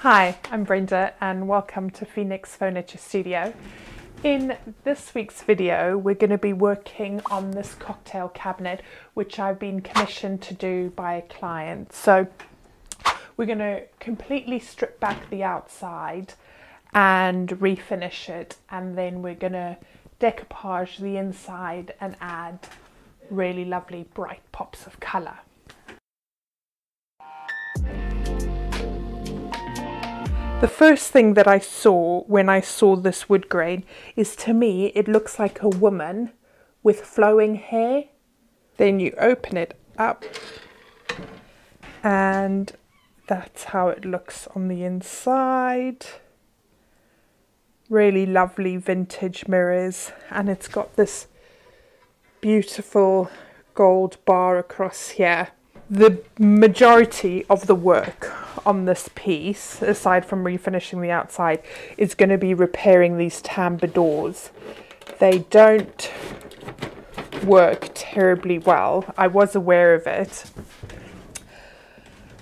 Hi, I'm Brenda and welcome to Phoenix Furniture Studio. In this week's video, we're going to be working on this cocktail cabinet, which I've been commissioned to do by a client. So we're going to completely strip back the outside and refinish it, and then we're going to decoupage the inside and add really lovely bright pops of colour. The first thing that I saw when I saw this wood grain is, to me, it looks like a woman with flowing hair. Then you open it up and that's how it looks on the inside. Really lovely vintage mirrors, and it's got this beautiful gold bar across here. The majority of the work on this piece, aside from refinishing the outside, is going to be repairing these tambour doors. They don't work terribly well. I was aware of it.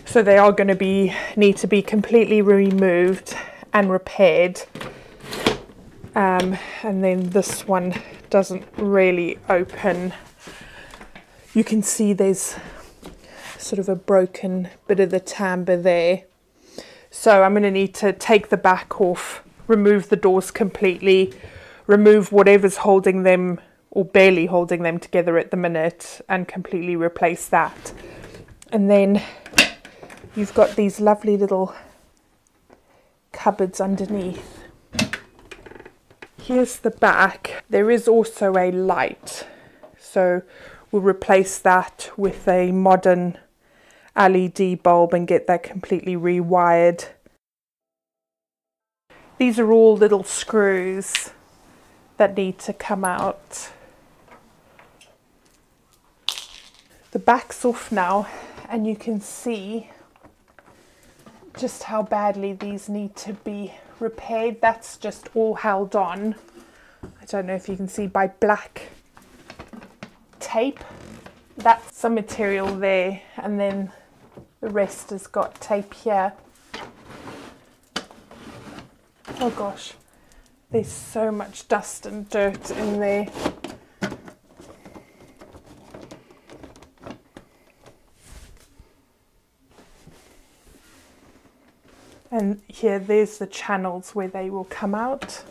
So they are going to need to be completely removed and repaired. And then this one doesn't really open. You can see there's sort of a broken bit of the tambour there. So I'm going to need to take the back off, remove the doors completely, remove whatever's holding them or barely holding them together at the minute, and completely replace that. And then you've got these lovely little cupboards underneath. Here's the back. There is also a light, so we'll replace that with a modern LED bulb and get that completely rewired. These are all little screws that need to come out. The back's off now, and you can see just how badly these need to be repaired. That's just all held on, I don't know if you can see, by black tape. That's some material there, and then the rest has got tape here. Oh gosh, there's so much dust and dirt in there. And here, there's the channels where they will come out.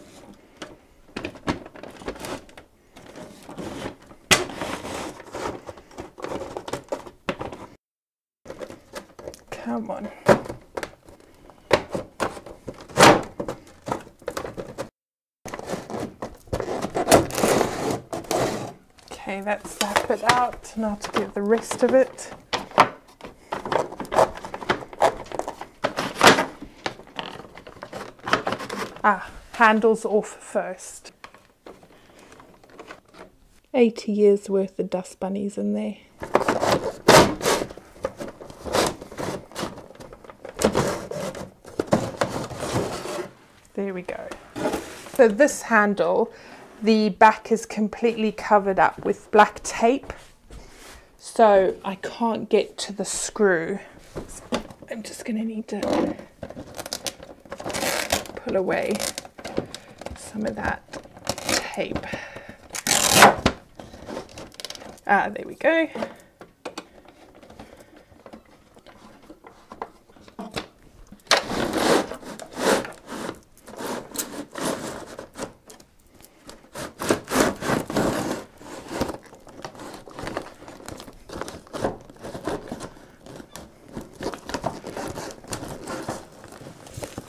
Come on. Okay, that's that bit out. Now to get the rest of it. Handles off first. 80 years worth of dust bunnies in there. There we go. So this handle, the back is completely covered up with black tape, so I can't get to the screw. I'm just going to need to pull away some of that tape. There we go.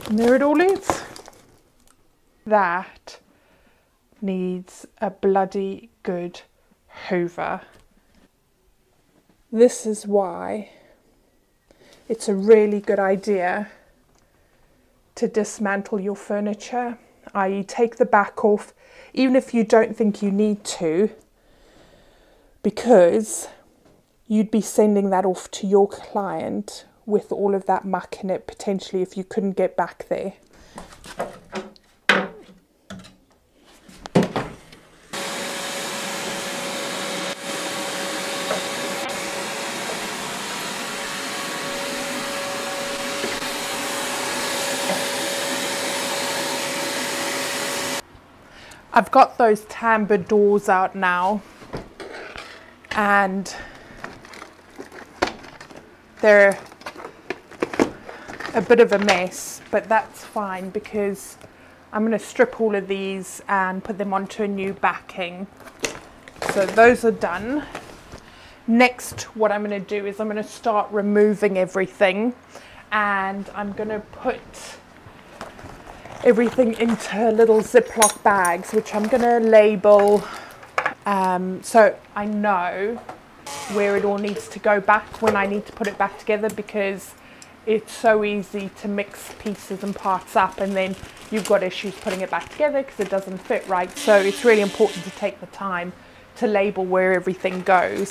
And there it all is. That needs a bloody good hoover. This is why it's a really good idea to dismantle your furniture, i.e. take the back off, even if you don't think you need to, because you'd be sending that off to your client with all of that muck in it, potentially, if you couldn't get back there. I've got those tambour doors out now, and they're a bit of a mess, but that's fine because I'm going to strip all of these and put them onto a new backing. So those are done. Next, what I'm going to do is I'm going to start removing everything, and I'm going to put everything into little Ziploc bags, which I'm going to label so I know where it all needs to go back when I need to put it back together, because it's so easy to mix pieces and parts up and then you've got issues putting it back together because it doesn't fit right. So it's really important to take the time to label where everything goes.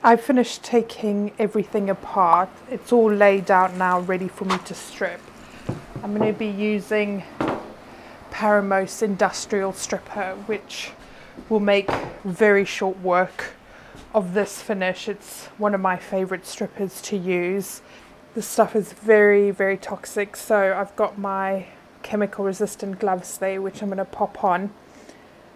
I've finished taking everything apart. It's all laid out now, ready for me to strip. I'm going to be using Paramos Industrial Stripper, which will make very short work of this finish. It's one of my favorite strippers to use. This stuff is very, very toxic, so I've got my chemical resistant gloves there, which I'm going to pop on,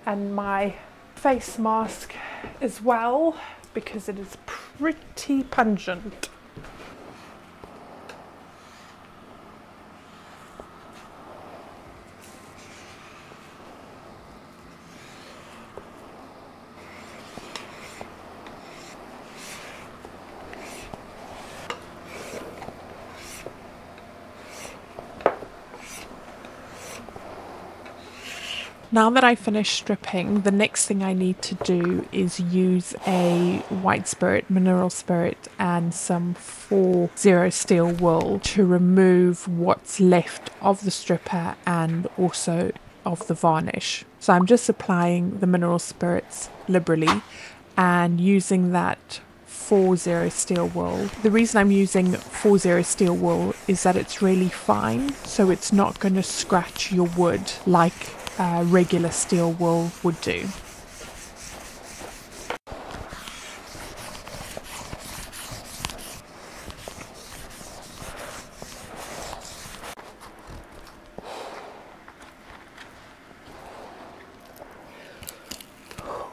and my face mask as well, because it is pretty pungent. Now that I finished stripping, the next thing I need to do is use a white spirit, mineral spirit, and some 4-0 steel wool to remove what's left of the stripper and also of the varnish. So I'm just applying the mineral spirits liberally and using that 4-0 steel wool. The reason I'm using 4-0 steel wool is that it's really fine, so it's not going to scratch your wood like regular steel wool would do.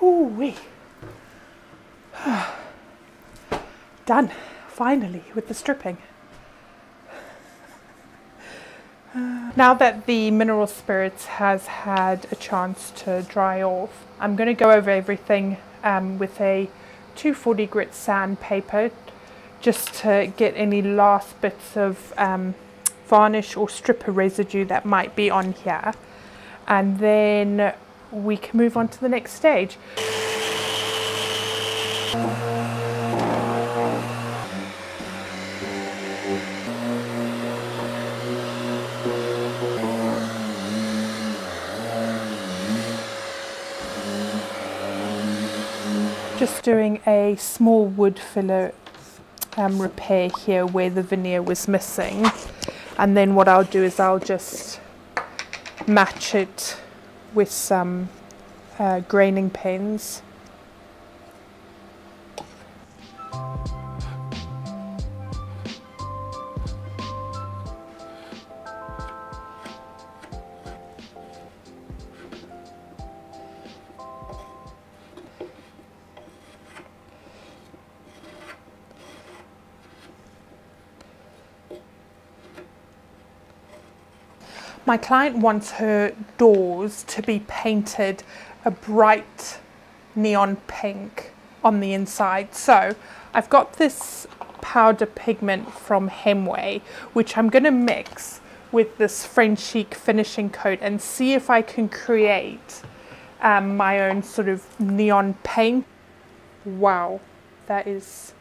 Ooh-wee. Done, finally, with the stripping. Now that the mineral spirits has had a chance to dry off, I'm going to go over everything with a 240 grit sandpaper, just to get any last bits of varnish or stripper residue that might be on here, and then we can move on to the next stage. Just doing a small wood filler repair here where the veneer was missing, and then what I'll do is I'll just match it with some graining pens. My client wants her doors to be painted a bright neon pink on the inside. So I've got this powder pigment from Hemway, which I'm going to mix with this French Chic finishing coat and see if I can create my own sort of neon paint. Wow, that is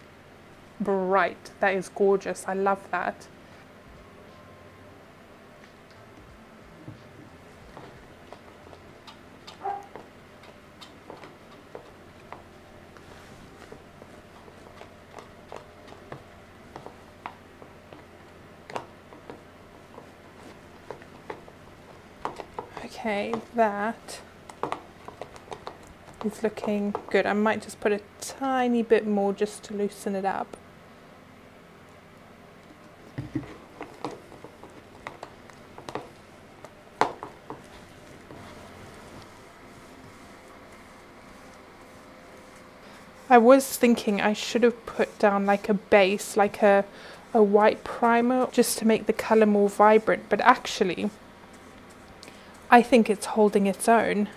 bright. That is gorgeous. I love that. Okay, that is looking good. I might just put a tiny bit more just to loosen it up. I was thinking I should have put down like a base, like a white primer, just to make the colour more vibrant, but actually I think it's holding its own.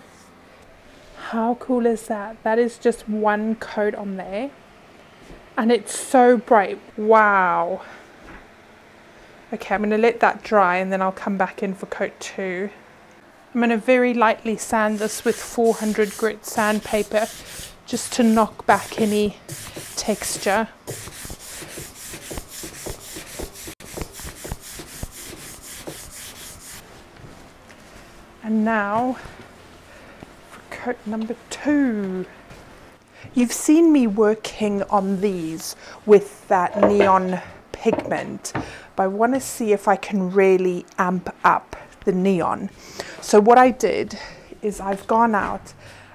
How cool is that? That is just one coat on there and it's so bright. Wow. Okay, I'm going to let that dry and then I'll come back in for coat 2. I'm going to very lightly sand this with 400 grit sandpaper just to knock back any texture. And now for coat number 2. You've seen me working on these with that neon pigment, but I want to see if I can really amp up the neon. So what I did is I've gone out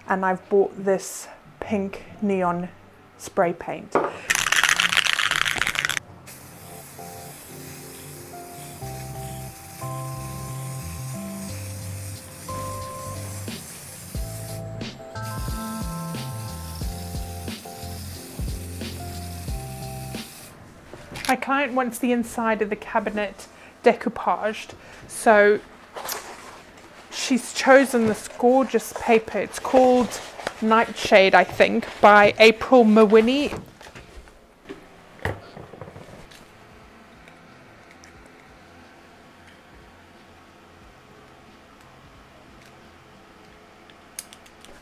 and I've bought this pink neon spray paint. My client wants the inside of the cabinet decoupaged, so she's chosen this gorgeous paper. It's called Nightshade, I think, by April Mawini.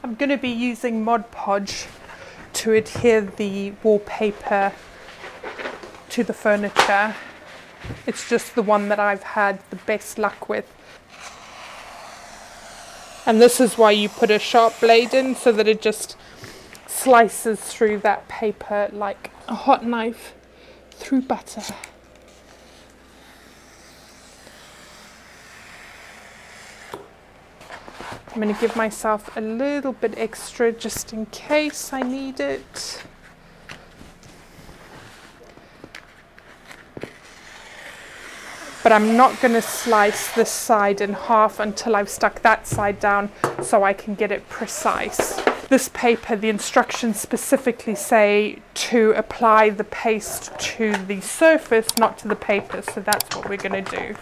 I'm going to be using Mod Podge to adhere the wallpaper to the furniture. It's just the one that I've had the best luck with. And this is why you put a sharp blade in, so that it just slices through that paper like a hot knife through butter. I'm going to give myself a little bit extra just in case I need it. But I'm not going to slice this side in half until I've stuck that side down so I can get it precise. This paper, the instructions specifically say to apply the paste to the surface, not to the paper, so that's what we're going to do.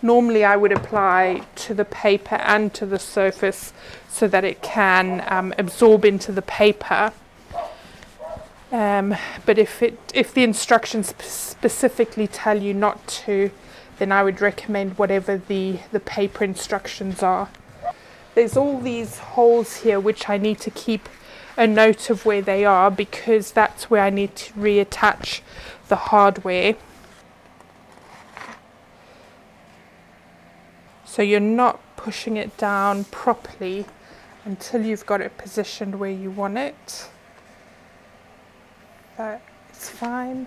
Normally I would apply to the paper and to the surface so that it can absorb into the paper. But if the instructions specifically tell you not to, then I would recommend whatever the paper instructions are. There's all these holes here which I need to keep a note of where they are, because that's where I need to reattach the hardware. So you're not pushing it down properly until you've got it positioned where you want it. That's fine.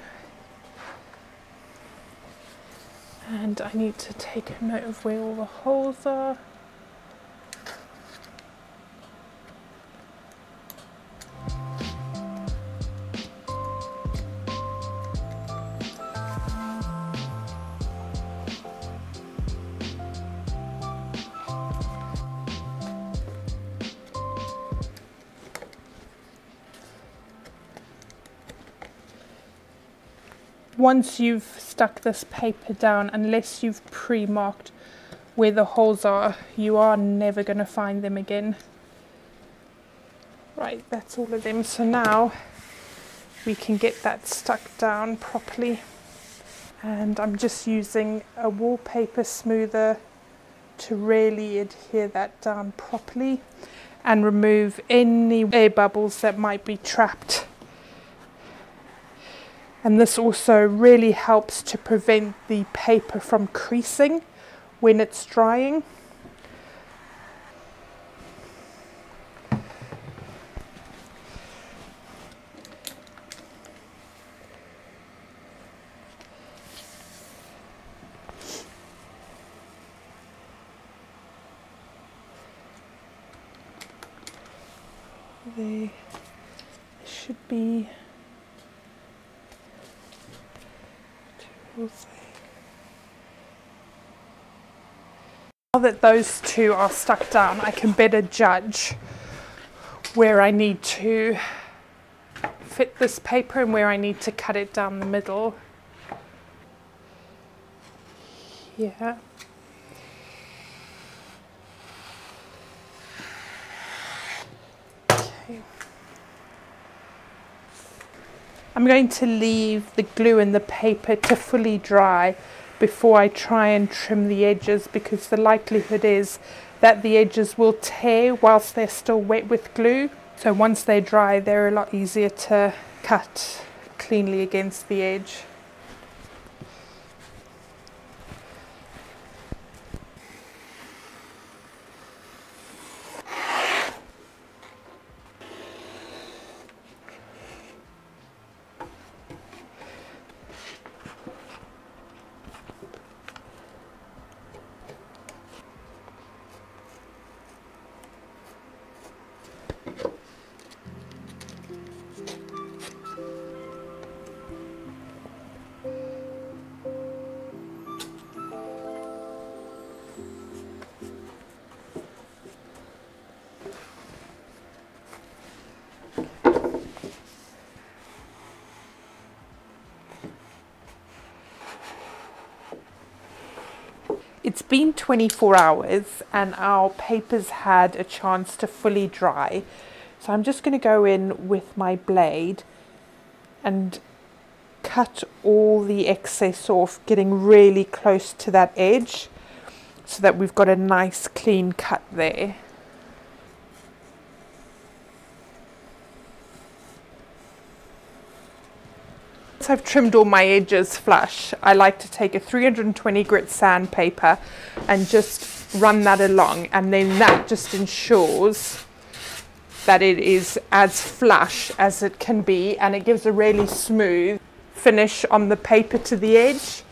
And I need to take a note of where all the holes are. Once you've stuck this paper down, unless you've pre-marked where the holes are, you are never going to find them again. Right, that's all of them. So now we can get that stuck down properly. And I'm just using a wallpaper smoother to really adhere that down properly and remove any air bubbles that might be trapped. And this also really helps to prevent the paper from creasing when it's drying. There should be two. Now that those two are stuck down, I can better judge where I need to fit this paper and where I need to cut it down the middle. Yeah. Okay. I'm going to leave the glue and the paper to fully dry before I try and trim the edges, because the likelihood is that the edges will tear whilst they're still wet with glue. So once they're dry, they're a lot easier to cut cleanly against the edge. It's been 24 hours and our paper's had a chance to fully dry. So I'm just going to go in with my blade and cut all the excess off, getting really close to that edge so that we've got a nice clean cut there. Once I've trimmed all my edges flush, I like to take a 320 grit sandpaper and just run that along, and then that just ensures that it is as flush as it can be, and it gives a really smooth finish on the paper to the edge.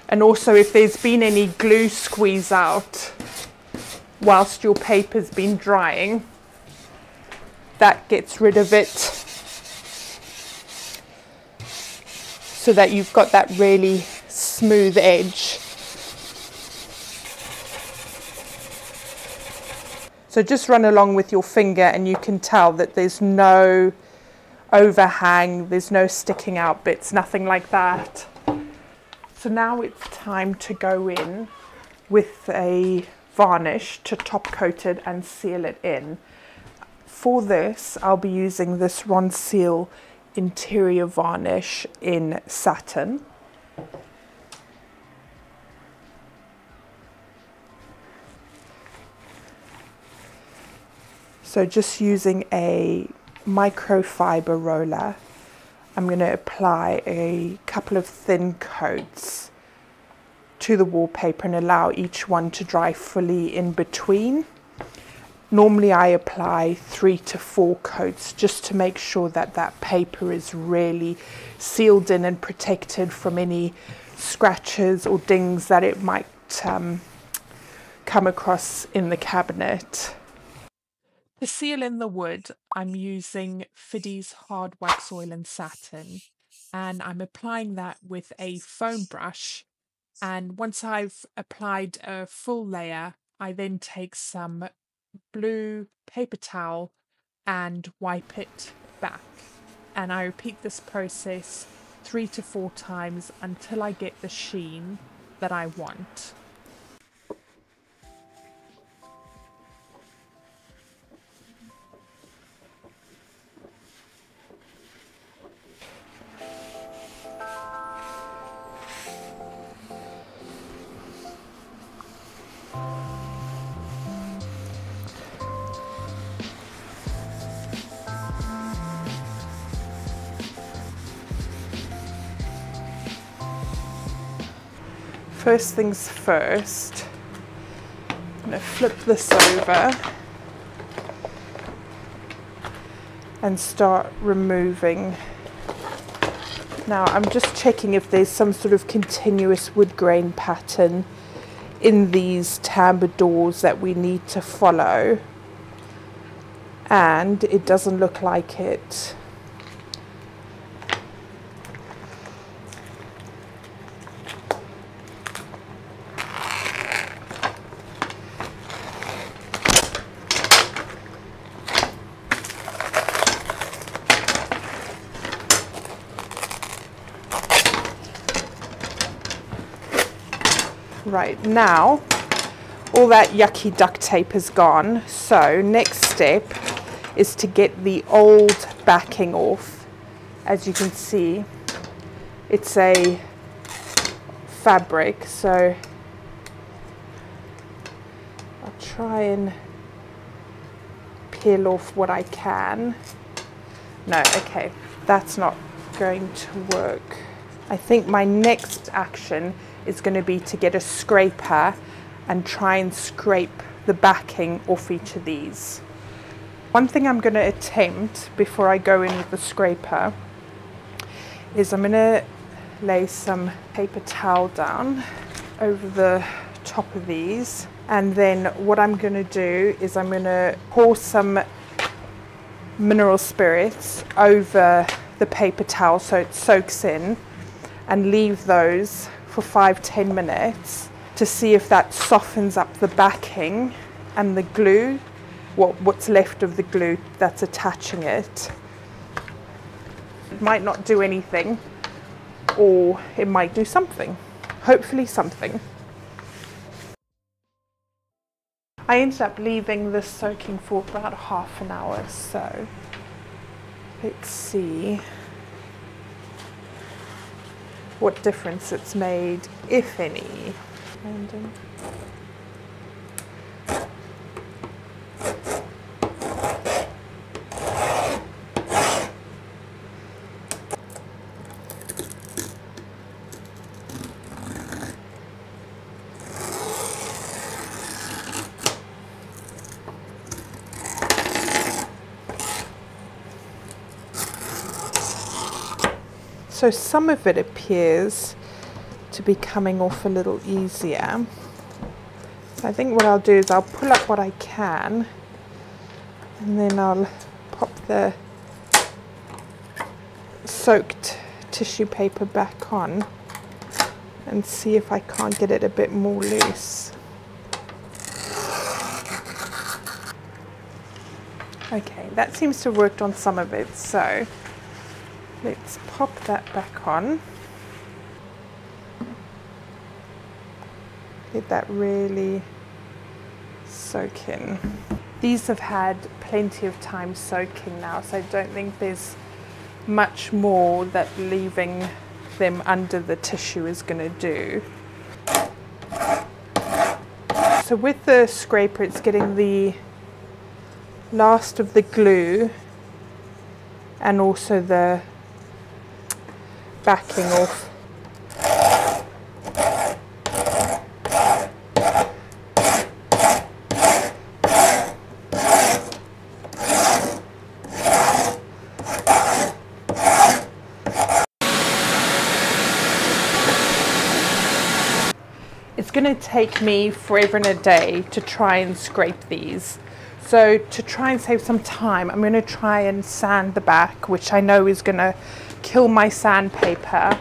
And also, if there's been any glue squeeze out whilst your paper's been drying, that gets rid of it, so that you've got that really smooth edge. So just run along with your finger and you can tell that there's no overhang, there's no sticking out bits, nothing like that. So now it's time to go in with a varnish to top coat it and seal it in. For this, I'll be using this Ronseal interior varnish in satin. So just using a microfiber roller, I'm going to apply a couple of thin coats to the wallpaper and allow each one to dry fully in between. Normally I apply 3 to 4 coats just to make sure that that paper is really sealed in and protected from any scratches or dings that it might come across in the cabinet. To seal in the wood, I'm using Fiddy's Hard Wax Oil and Satin, and I'm applying that with a foam brush. And once I've applied a full layer, I then take some blue paper towel and wipe it back, and I repeat this process 3 to 4 times until I get the sheen that I want. first things first, I'm going to flip this over and start removing. Now I'm just checking if there's some sort of continuous wood grain pattern in these tambour doors that we need to follow, and it doesn't look like it. Right, now all that yucky duct tape is gone, so next step is to get the old backing off. As you can see, it's a fabric, so I'll try and peel off what I can. No, okay, that's not going to work. I think my next action is going to be to get a scraper and try and scrape the backing off each of these. One thing I'm going to attempt before I go in with the scraper is I'm going to lay some paper towel down over the top of these, and then what I'm going to do is I'm going to pour some mineral spirits over the paper towel so it soaks in, and leave those for 5-10 minutes to see if that softens up the backing and the glue, what's left of the glue that's attaching it. It might not do anything, or it might do something. Hopefully something. I ended up leaving this soaking for about half an hour, so let's see what difference it's made, if any. So some of it appears to be coming off a little easier. I think what I'll do is I'll pull up what I can, and then I'll pop the soaked tissue paper back on and see if I can't get it a bit more loose. Okay, that seems to have worked on some of it, so let's pop that back on. Let that really soak in. These have had plenty of time soaking now, so I don't think there's much more that leaving them under the tissue is going to do. So with the scraper, it's getting the last of the glue and also the backing off. It's going to take me forever and a day to try and scrape these. So to try and save some time, I'm going to try and sand the back, which I know is going to kill my sandpaper.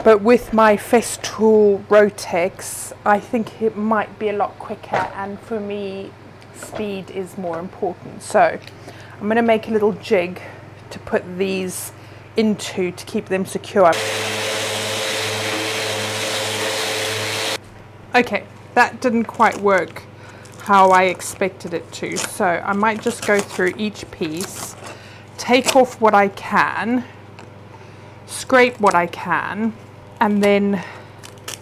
But with my Festool Rotex, I think it might be a lot quicker, and for me, speed is more important. So I'm going to make a little jig to put these into to keep them secure. Okay, that didn't quite work how I expected it to, so I might just go through each piece, take off what I can, scrape what I can, and then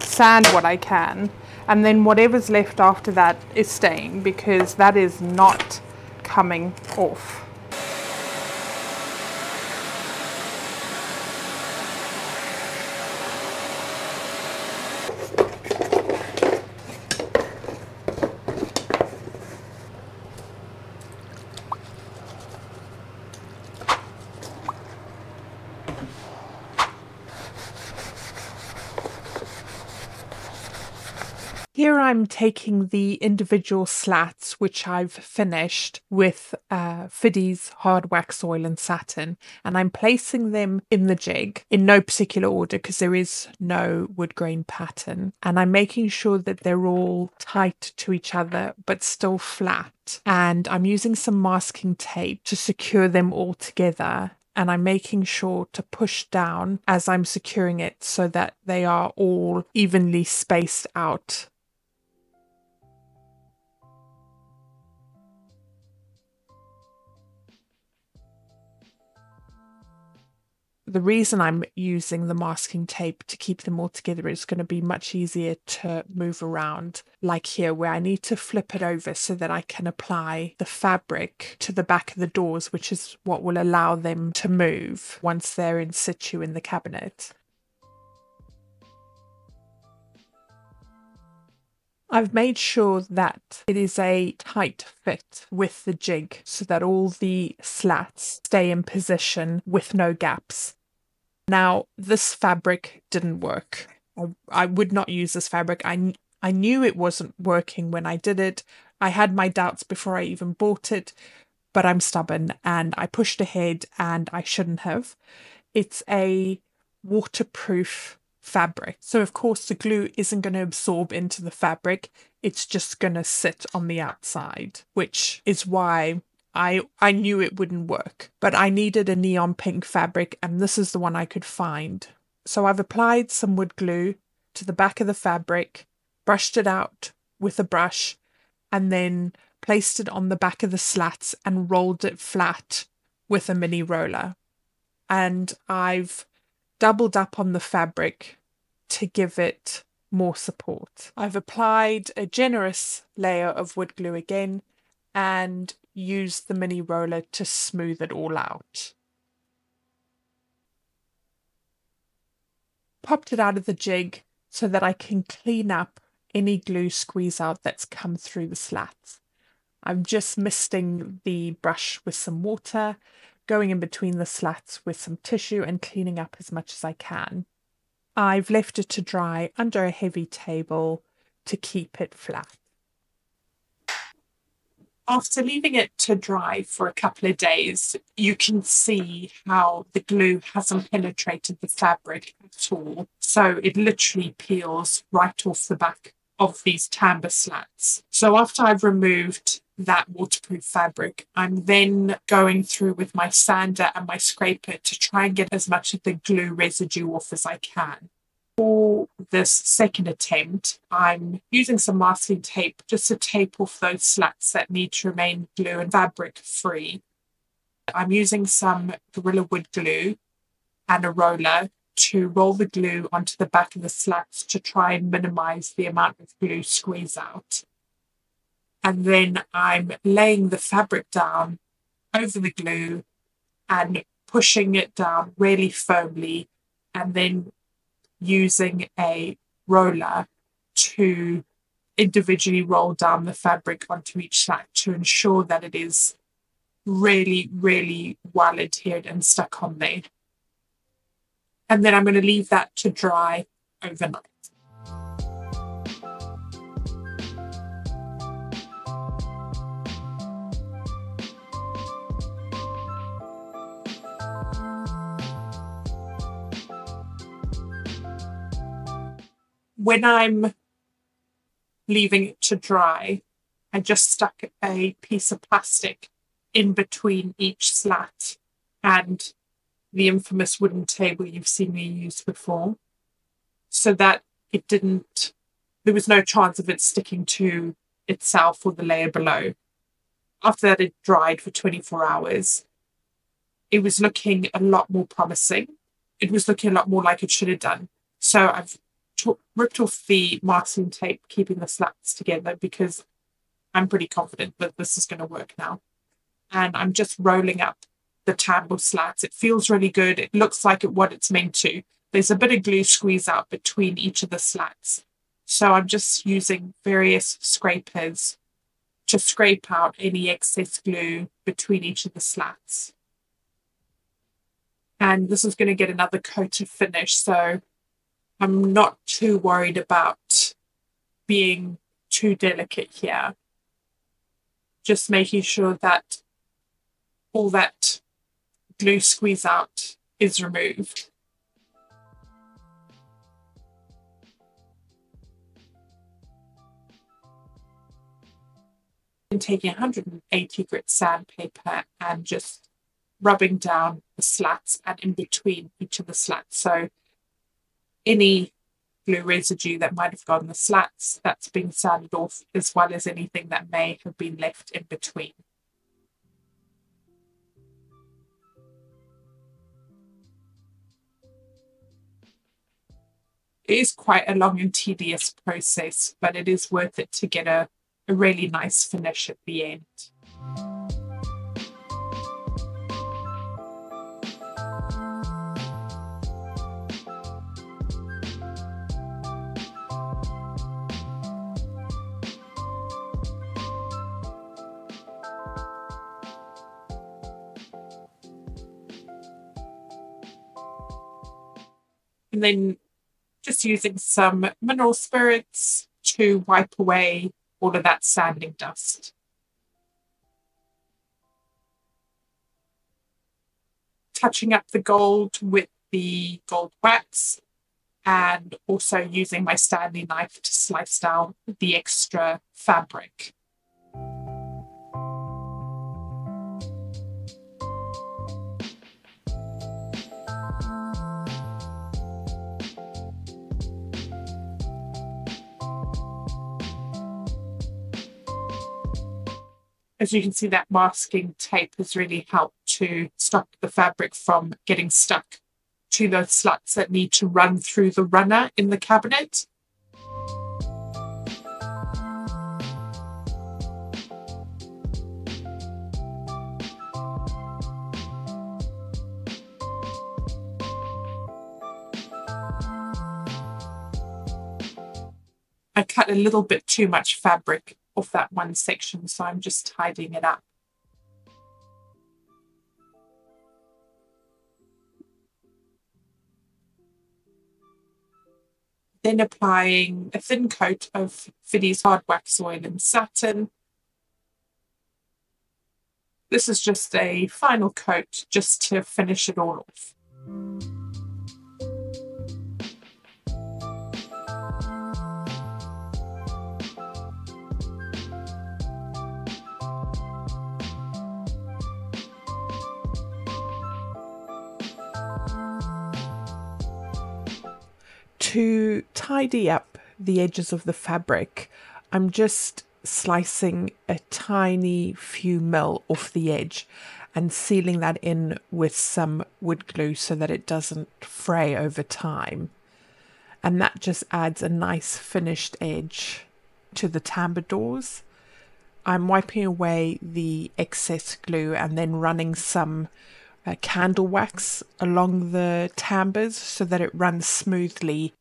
sand what I can, and then whatever's left after that is staying, because that is not coming off. Here I'm taking the individual slats, which I've finished with Fiddy's hard wax oil and satin, and I'm placing them in the jig in no particular order because there is no wood grain pattern. And I'm making sure that they're all tight to each other, but still flat. And I'm using some masking tape to secure them all together. And I'm making sure to push down as I'm securing it so that they are all evenly spaced out. The reason I'm using the masking tape to keep them all together is going to be much easier to move around, like here where I need to flip it over so that I can apply the fabric to the back of the doors, which is what will allow them to move once they're in situ in the cabinet. I've made sure that it is a tight fit with the jig so that all the slats stay in position with no gaps. Now, this fabric didn't work. I would not use this fabric. I knew it wasn't working when I did it. I had my doubts before I even bought it, but I'm stubborn and I pushed ahead and I shouldn't have. It's a waterproof fabric. So of course the glue isn't going to absorb into the fabric. It's just going to sit on the outside, which is why I knew it wouldn't work. But I needed a neon pink fabric and this is the one I could find. So I've applied some wood glue to the back of the fabric, brushed it out with a brush, and then placed it on the back of the slats and rolled it flat with a mini roller. And I've doubled up on the fabric to give it more support. I've applied a generous layer of wood glue again and used the mini roller to smooth it all out. Popped it out of the jig so that I can clean up any glue squeeze out that's come through the slats. I'm just misting the brush with some water, going in between the slats with some tissue and cleaning up as much as I can. I've left it to dry under a heavy table to keep it flat. After leaving it to dry for a couple of days, you can see how the glue hasn't penetrated the fabric at all. So it literally peels right off the back of these tambour slats. So after I've removed that waterproof fabric, I'm then going through with my sander and my scraper to try and get as much of the glue residue off as I can. For this second attempt, I'm using some masking tape just to tape off those slats that need to remain glue and fabric free. I'm using some Gorilla Wood glue and a roller to roll the glue onto the back of the slats to try and minimize the amount of glue squeeze out. And then I'm laying the fabric down over the glue and pushing it down really firmly, and then using a roller to individually roll down the fabric onto each slat to ensure that it is really, really well adhered and stuck on there. And then I'm going to leave that to dry overnight. When I'm leaving it to dry, I just stuck a piece of plastic in between each slat and the infamous wooden table you've seen me use before, so that there was no chance of it sticking to itself or the layer below. After that, it dried for 24 hours. It was looking a lot more promising. It was looking a lot more like it should have done. So I've ripped off the masking tape, keeping the slats together, because I'm pretty confident that this is going to work now. And I'm just rolling up the tambour slats. It feels really good. It looks like what it's meant to. There's a bit of glue squeeze out between each of the slats. So I'm just using various scrapers to scrape out any excess glue between each of the slats. And this is going to get another coat of finish, so I'm not too worried about being too delicate here. Just making sure that all that glue squeeze out is removed. And taking 180 grit sandpaper and just rubbing down the slats and in between each of the slats. So any glue residue that might have gone in the slats, that's being sanded off, as well as anything that may have been left in between. It is quite a long and tedious process, but it is worth it to get a really nice finish at the end. And then just using some mineral spirits to wipe away all of that sanding dust. Touching up the gold with the gold wax, and also using my Stanley knife to slice down the extra fabric. As you can see, that masking tape has really helped to stop the fabric from getting stuck to those slats that need to run through the runner in the cabinet. I cut a little bit too much fabric off that one section, so I'm just tidying it up. Then applying a thin coat of Fiddy's hard wax oil and satin. This is just a final coat just to finish it all off. To tidy up the edges of the fabric, I'm just slicing a tiny few mil off the edge and sealing that in with some wood glue so that it doesn't fray over time. And that just adds a nice finished edge to the tambour doors. I'm wiping away the excess glue and then running some candle wax along the tambours so that it runs smoothly.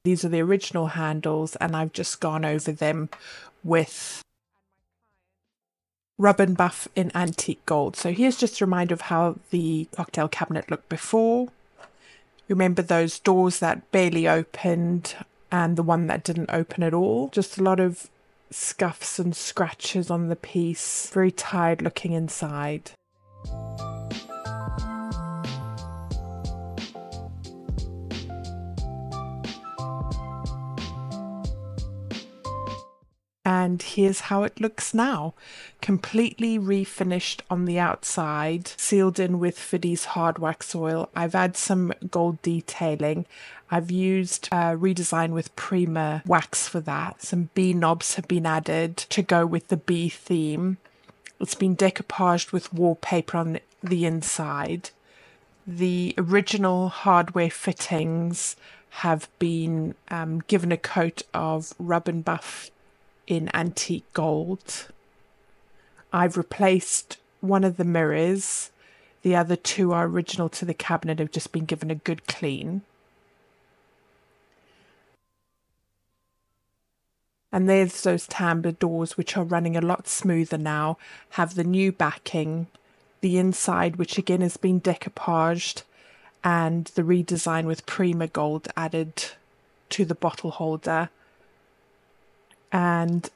These are the original handles, and I've just gone over them with Rub and Buff in antique gold. So here's just a reminder of how the cocktail cabinet looked before. Remember those doors that barely opened and the one that didn't open at all? Just a lot of scuffs and scratches on the piece. Very tired looking inside. And here's how it looks now. Completely refinished on the outside, sealed in with Fiddy's hard wax oil. I've added some gold detailing. I've used redesign with Prima wax for that. Some bee knobs have been added to go with the bee theme. It's been decoupaged with wallpaper on the inside. The original hardware fittings have been given a coat of Rub and Buff in antique gold. I've replaced one of the mirrors. The other two are original to the cabinet, have just been given a good clean. And there's those tambour doors, which are running a lot smoother now, have the new backing, the inside, which again has been decoupaged, and the redesign with Prima Gold added to the bottle holder, and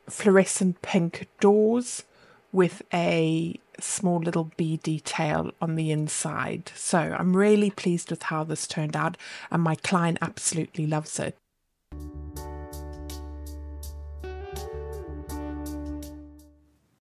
fluorescent pink doors with a small little bee detail on the inside. So I'm really pleased with how this turned out, and my client absolutely loves it.